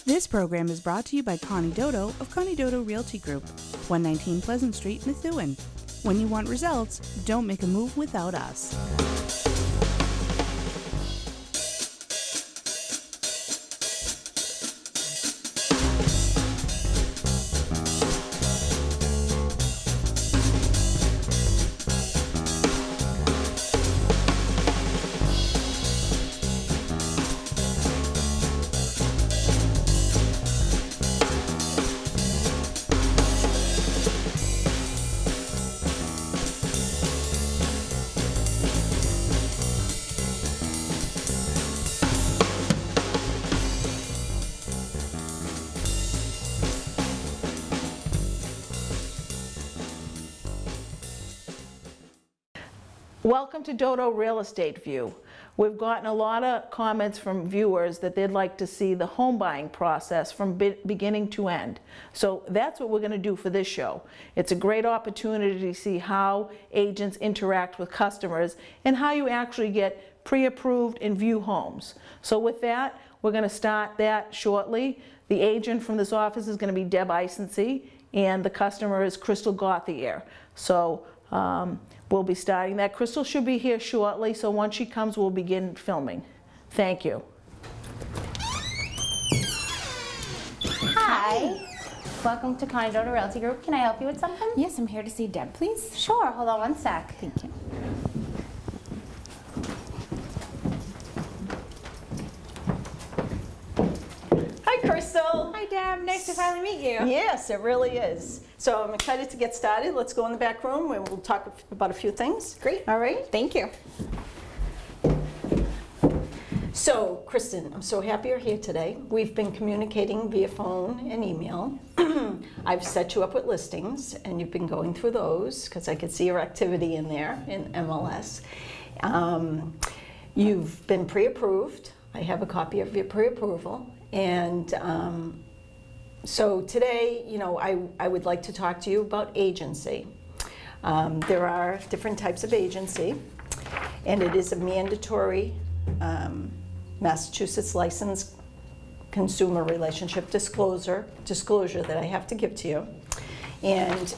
This program is brought to you by Connie Dodo of Connie Dodo Realty Group, 119 Pleasant Street, Methuen. When you want results, don't make a move without us. Welcome to Dodo Real Estate View. We've gotten a lot of comments from viewers that they'd like to see the home buying process from beginning to end. So that's what we're going to do for this show. It's a great opportunity to see how agents interact with customers and how you actually get pre-approved and view homes. So with that, we're going to start that shortly. The agent from this office is going to be Deb Isensee, and the customer is Crystal Gauthier. So we'll be starting that. Crystal should be here shortly, so once she comes, we'll begin filming. Thank you. Hi. Welcome to Connie Dodo Realty Group. Can I help you with something? Yes, I'm here to see Deb, please. Sure. Hold on one sec. Thank you. Hi, Crystal. Hi, Deb. Nice to finally meet you. Yes, it really is. So I'm excited to get started. Let's go in the back room where we'll talk about a few things. Great. All right. Thank you. So, Kristen, I'm so happy you're here today. We've been communicating via phone and email. I've set you up with listings, and you've been going through those because I could see your activity in there in MLS. You've been pre-approved. I have a copy of your pre-approval. And so today, you know, I would like to talk to you about agency. There are different types of agency, and it is a mandatory Massachusetts licensed consumer relationship disclosure that I have to give to you. And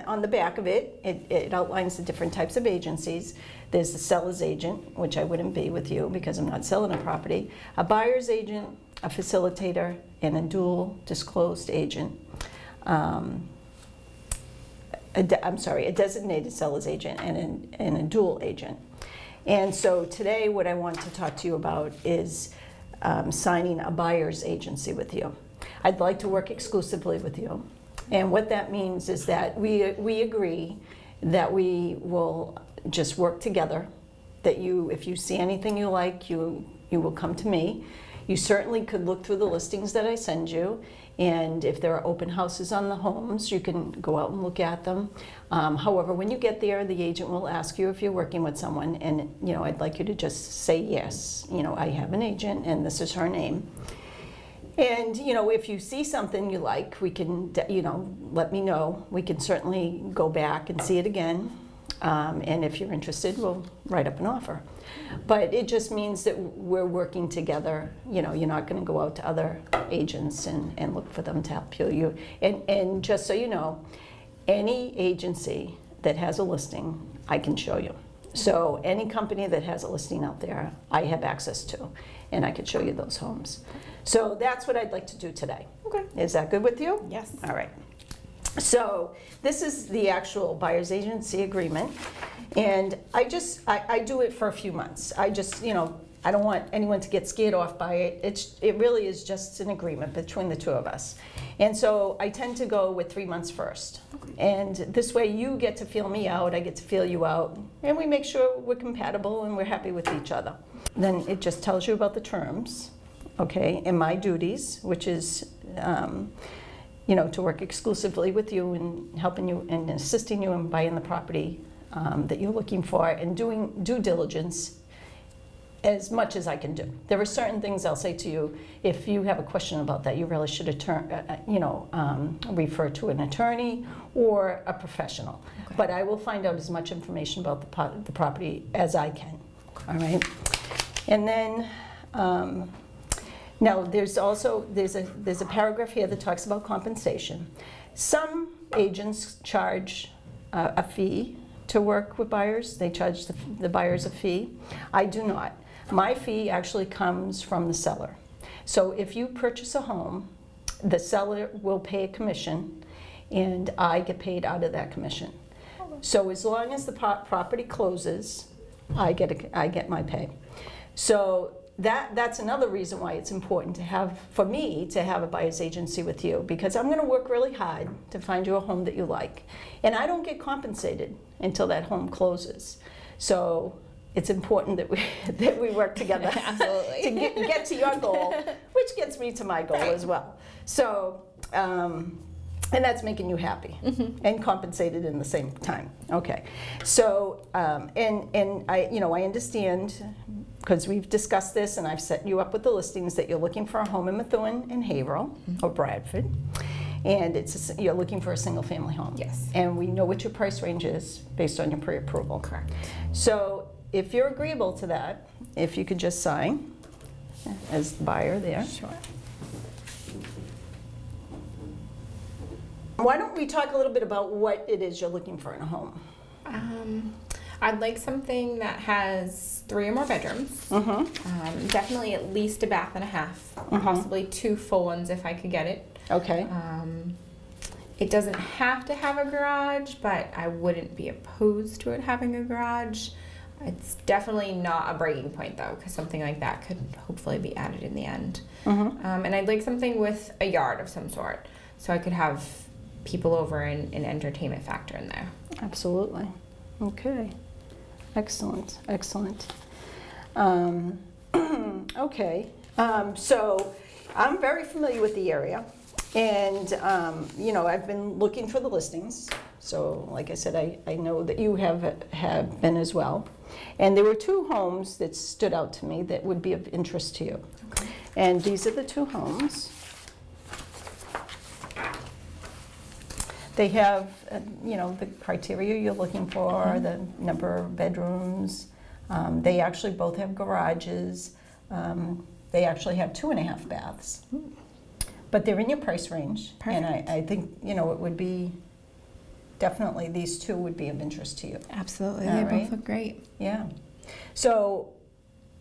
on the back of it, it outlines the different types of agencies. There's the seller's agent, which I wouldn't be with you because I'm not selling a property, a buyer's agent, a facilitator, and a dual disclosed agent. A designated seller's agent and a dual agent. And so today what I want to talk to you about is signing a buyer's agency with you. I'd like to work exclusively with you. And what that means is that we agree that we will just work together, that if you see anything you like, you will come to me. You certainly could look through the listings that I send you, and if there are open houses on the homes, you can go out and look at them. However, when you get there, the agent will ask you if you're working with someone, and you know, I'd like you to just say yes. You know, I have an agent, and this is her name. And you know, if you see something you like, we can, you know, let me know. We can certainly go back and see it again. And if you're interested, we'll write up an offer. But it just means that we're working together. You know, you're not going to go out to other agents and look for them to help you. And just so you know, any agency that has a listing, I can show you. So any company that has a listing out there, I have access to, and I could show you those homes. So that's what I'd like to do today. Okay. Is that good with you? Yes. All right. So this is the actual buyer's agency agreement, and I do it for a few months. I just, you know, I don't want anyone to get scared off by it. It really is just an agreement between the two of us. And so I tend to go with 3 months first. And this way you get to feel me out, I get to feel you out, and we make sure we're compatible and we're happy with each other. Then it just tells you about the terms, okay, and my duties, which is you know, to work exclusively with you and helping you and assisting you in buying the property that you're looking for, and doing due diligence as much as I can do. There are certain things I'll say to you, if you have a question about that, you really should refer to an attorney or a professional. Okay. But I will find out as much information about the property as I can. All right. And then Now, there's also, there's a paragraph here that talks about compensation. Some agents charge a fee to work with buyers. They charge the buyers a fee. I do not. My fee actually comes from the seller. So if you purchase a home, the seller will pay a commission, and I get paid out of that commission. So as long as the property closes, I get my pay. So that's another reason why it's important to have, for me, to have a buyer's agency with you, because I'm going to work really hard to find you a home that you like, and I don't get compensated until that home closes. So it's important that we work together Absolutely. to get to your goal, which gets me to my goal as well. So, and that's making you happy and compensated in the same time. Okay. So, and I, I understand, because we've discussed this and I've set you up with the listings, that you're looking for a home in Methuen and Haverhill or Bradford, and you're looking for a single-family home. Yes. And we know what your price range is based on your pre-approval. Correct. So, if you're agreeable to that, if you could just sign as the buyer there. Sure. Why don't we talk a little bit about what it is you're looking for in a home? I'd like something that has 3 or more bedrooms. Definitely at least a bath and a half, possibly 2 full ones if I could get it. Okay. It doesn't have to have a garage, but I wouldn't be opposed to it having a garage. It's definitely not a breaking point though, because something like that could hopefully be added in the end. And I'd like something with a yard of some sort, so I could have people over and an entertainment factor in there. Absolutely. Okay. Excellent. Excellent. Okay. So I'm very familiar with the area, and I've been looking for the listings. So, like I said, I know that you have been as well. And there were 2 homes that stood out to me that would be of interest to you. Okay. And these are the 2 homes. They have, the criteria you're looking for, the number of bedrooms. They actually both have garages. They actually have 2.5 baths. But they're in your price range. Perfect. And I think, it would be, definitely these 2 would be of interest to you. Absolutely, All they right. both look great. Yeah. So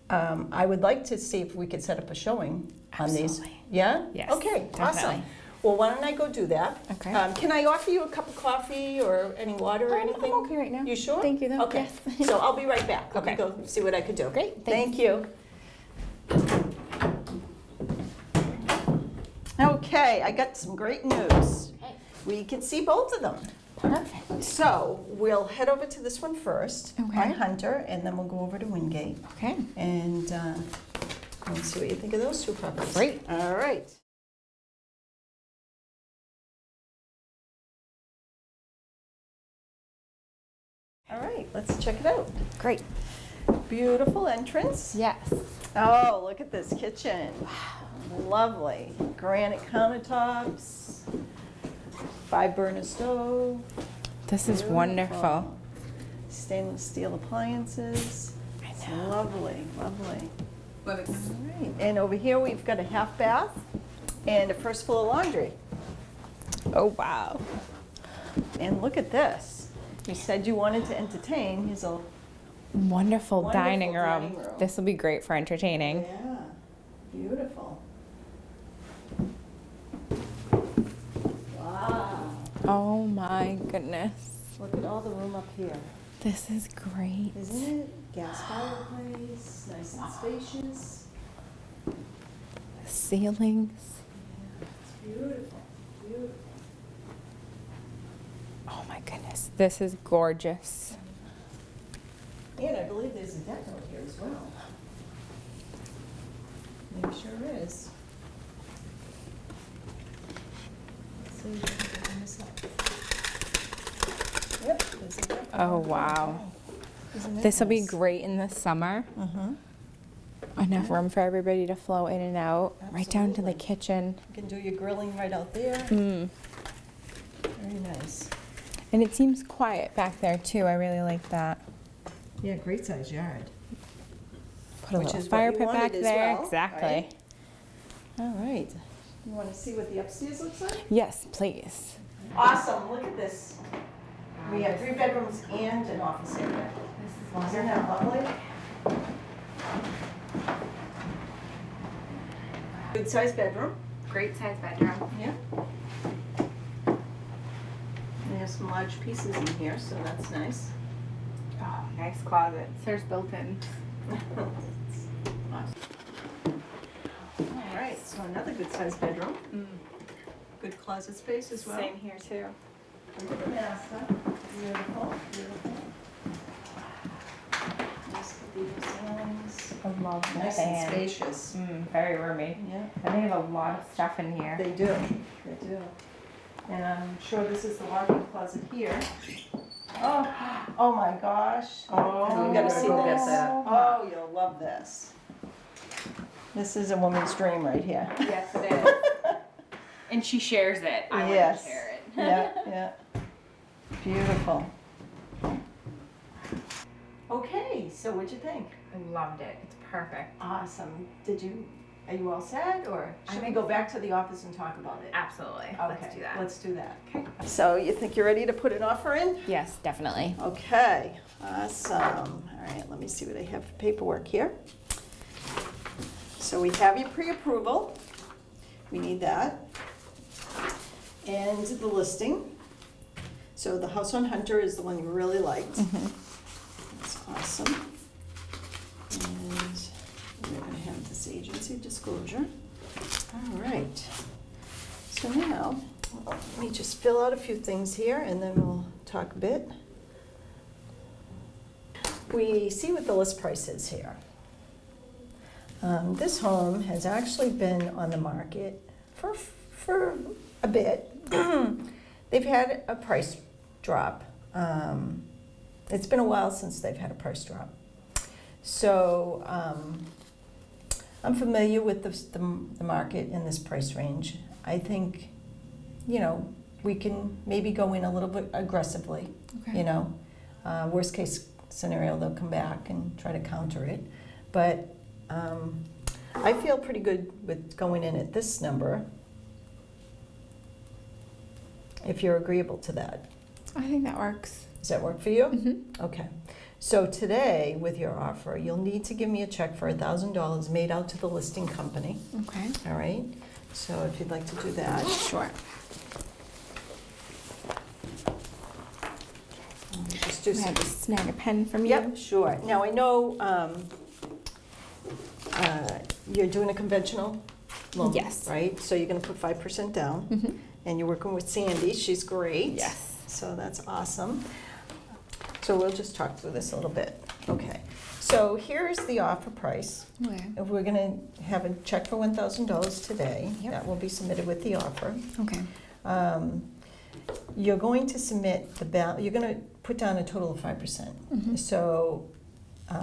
I would like to see if we could set up a showing on these. Absolutely. Yeah? Yes, Okay, awesome. definitely. Well, why don't I go do that? Okay. Can I offer you a cup of coffee or any water or anything? I'm okay right now. You sure? Thank you, though. Okay. Yes. So I'll be right back. Let me Okay. go see what I could do. Great, Thank thanks. you. Okay, I got some great news. Okay. We can see both of them. Perfect. So we'll head over to this one first, Okay. on Hunter, and then we'll go over to Wingate. Okay. And let's see what you think of those 2 properties. Great. All right. All right, let's check it out. Great. Beautiful entrance. Yes. Oh, look at this kitchen. Lovely. Granite countertops, 5-burner stove. This is Beautiful. wonderful. Stainless steel appliances. It's lovely, lovely. All right, and over here we've got a half bath and a first floor laundry. Oh, wow. And look at this. You said you wanted to entertain. Here's a Wonderful, dining room. dining room. This will be great for entertaining. yeah, beautiful. Wow. Oh my goodness. Look at all the room up here. This is great. Isn't it? Gas fireplace, nice and spacious. Ceilings. It's beautiful, beautiful. Oh my goodness. This is gorgeous. And I believe there's a deck out here as well. There sure is. Let's see if we can open this up. Yep, there's a deck. Oh, wow. Isn't that This will be nice? great in the summer. Enough room for everybody to flow in and out. Right down to the Absolutely. kitchen. You can do your grilling right out there. Mm. Very nice. And it seems quiet back there too. I really like that. Yeah, great size yard. Put a Which little is what fire you pit wanted back as there. well, Exactly. right? All right. You want to see what the upstairs looks like? Yes, please. Awesome, look at this. We have 3 bedrooms and an office area. Isn't that lovely? Good sized bedroom. Great size bedroom. Yeah. We have some large pieces in here, so that's nice. Oh, nice closet. There's built-in. All right, so another good sized bedroom. Good closet space as well. Same here too. Look at the master. Beautiful, beautiful. Nice cathedral ceilings. I love Nice and spacious. Very roomy. Yeah, And they have a lot of stuff in here. they do, they do. And I'm sure this is the walk-in closet here. Oh my gosh. Oh, You gotta see go get this. that. Oh, you'll love this. This is a woman's dream right here. Yes, it is. And she shares it. I Yes. wouldn't share it. Yeah, yeah. Beautiful. Okay, so what'd you think? I loved it. It's perfect. Awesome. Are you all set, or I should we think go back to the office and talk about it? Absolutely. Okay, Let's do that. let's do that. Okay. So you think you're ready to put an offer in? Yes, definitely. Okay, awesome. All right, let me see what I have for paperwork here. So we have your pre-approval. We need that. And the listing. So the house on Hunter is the one you really liked. That's awesome. And we're gonna have this agency disclosure. All right. So now, let me just fill out a few things here and then we'll talk a bit. We see what the list price is here. This home has actually been on the market for a bit. They've had a price drop. It's been a while since they've had a price drop. So I'm familiar with the market in this price range. I think, you know, we can maybe go in a little bit aggressively, you know. Worst case scenario, they'll come back and try to counter it. But I feel pretty good with going in at this number, if you're agreeable to that. I think that works. Does that work for you? Mm-hmm. Okay. So today, with your offer, you'll need to give me a check for $1,000 made out to the listing company. Okay. All right? So if you'd like to do that. Sure. Just do I have to snag a pen from you. Yep, sure. Now, I know you're doing a conventional loan, Yes. right? So you're going to put 5% down, Mhm. and you're working with Sandy. She's great. Yes. So that's awesome. So we'll just talk through this a little bit. Okay. So here's the offer price. Okay. We're going to have a check for $1,000 today. Yep. That will be submitted with the offer. Okay. You're going to submit you're going to put down a total of 5%. Mhm. So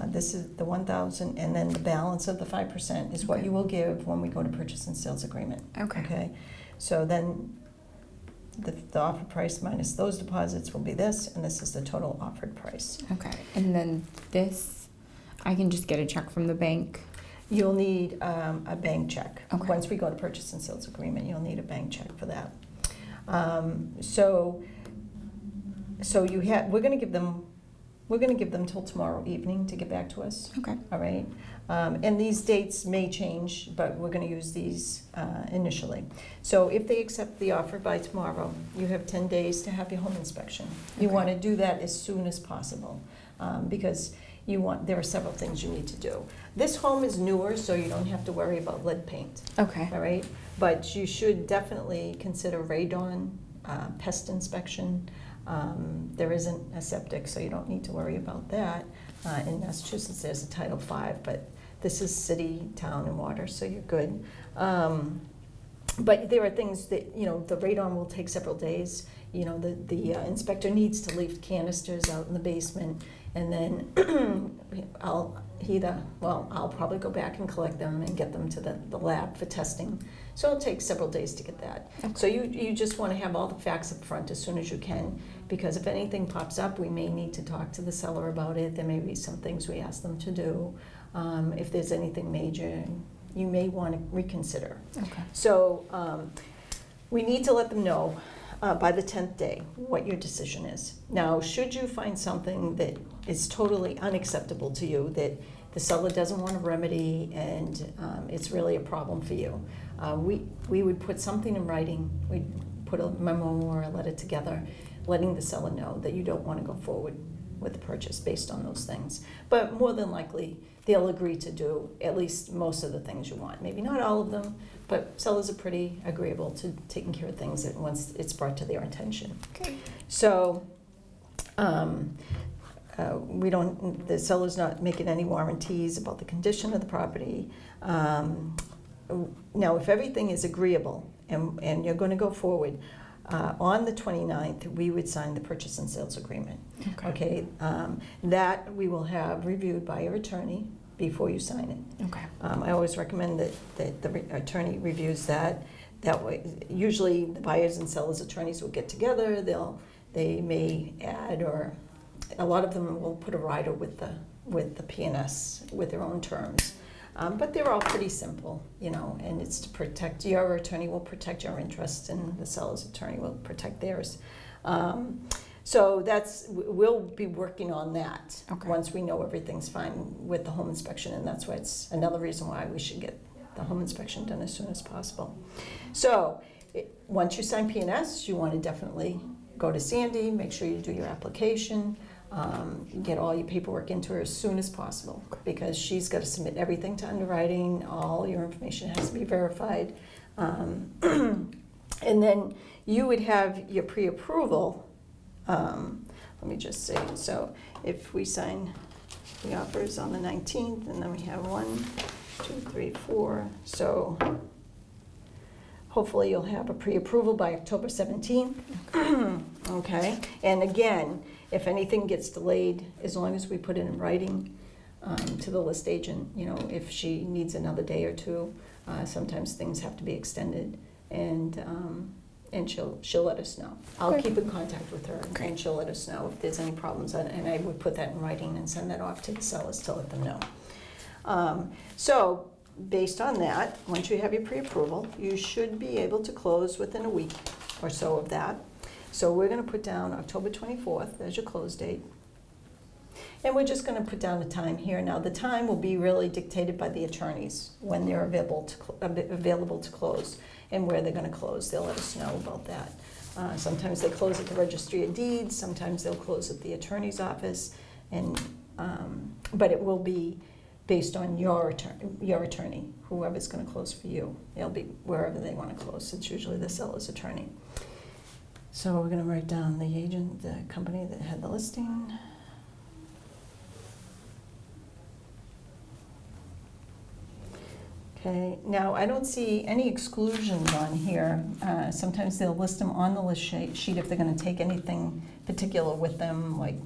this is the 1,000, and then the balance of the 5% is what Okay. you will give when we go to purchase and sales agreement. Okay. Okay. So then the offer price minus those deposits will be this, and this is the total offered price. Okay. And then this, I can just get a check from the bank. You'll need a bank check. Okay. Once we go to purchase and sales agreement, you'll need a bank check for that. So we're going to give them till tomorrow evening to get back to us. Okay. All right. And these dates may change, but we're going to use these initially. So if they accept the offer by tomorrow, you have 10 days to have your home inspection. You Okay. want to do that as soon as possible because there are several things you need to do. This home is newer, so you don't have to worry about lead paint. Okay. All right, but you should definitely consider radon, pest inspection. There isn't a septic, so you don't need to worry about that. In Massachusetts, there's a Title V, but this is city, town, and water, so you're good. But there are things that, the radon will take several days. The inspector needs to leave canisters out in the basement, and then I'll probably go back and collect them and get them to the lab for testing. So it'll take several days to get that. Okay. So you just want to have all the facts up front as soon as you can, because if anything pops up, we may need to talk to the seller about it. There may be some things we ask them to do. If there's anything major, you may want to reconsider. Okay. So we need to let them know by the 10th day what your decision is. Now, should you find something that is totally unacceptable to you, that the seller doesn't want to remedy and it's really a problem for you, we would put something in writing. We'd put a memo or a letter together letting the seller know that you don't want to go forward with the purchase based on those things. But more than likely, they'll agree to do at least most of the things you want. Maybe not all of them, but sellers are pretty agreeable to taking care of things that once it's brought to their attention. Okay. So the seller's not making any warranties about the condition of the property. Now, if everything is agreeable and you're going to go forward, on the 29th, we would sign the purchase and sales agreement. Okay. That we will have reviewed by your attorney before you sign it. Okay. I always recommend that the attorney reviews that. That way, usually the buyers and sellers attorneys will get together. They may add, or a lot of them will put a rider with the P&S with their own terms. But they're all pretty simple, and it's to protect, your attorney will protect your interests and the seller's attorney will protect theirs. So we'll be working on that once we know everything's fine with the home inspection, and that's why it's another reason why we should get the home inspection done as soon as possible. So once you sign P&S, you want to definitely go to Sandy, make sure you do your application. Get all your paperwork into her as soon as possible, because she's got to submit everything to underwriting. All your information has to be verified. And then you would have your pre-approval. Let me just say, so if we sign the offers on the 19th, and then we have 1, 2, 3, 4. So hopefully you'll have a pre-approval by October 17th. Okay. And again, if anything gets delayed, as long as we put it in writing to the list agent, if she needs another day or two, sometimes things have to be extended, and she'll let us know. I'll keep in contact with her, and she'll let us know if there's any problems, and I would put that in writing and send that off to the sellers to let them know. So based on that, once you have your pre-approval, you should be able to close within a week or so of that. So we're going to put down October 24th as your close date. And we're just going to put down a time here. Now, the time will be really dictated by the attorneys when they're available to close and where they're going to close. They'll let us know about that. Sometimes they close at the Registry of Deeds. Sometimes they'll close at the attorney's office. But it will be based on your attorney, whoever's going to close for you. They'll be wherever they want to close. It's usually the seller's attorney. So we're going to write down the agent, the company that had the listing. Okay, now I don't see any exclusions on here. Sometimes they'll list them on the list sheet if they're going to take anything particular with them, like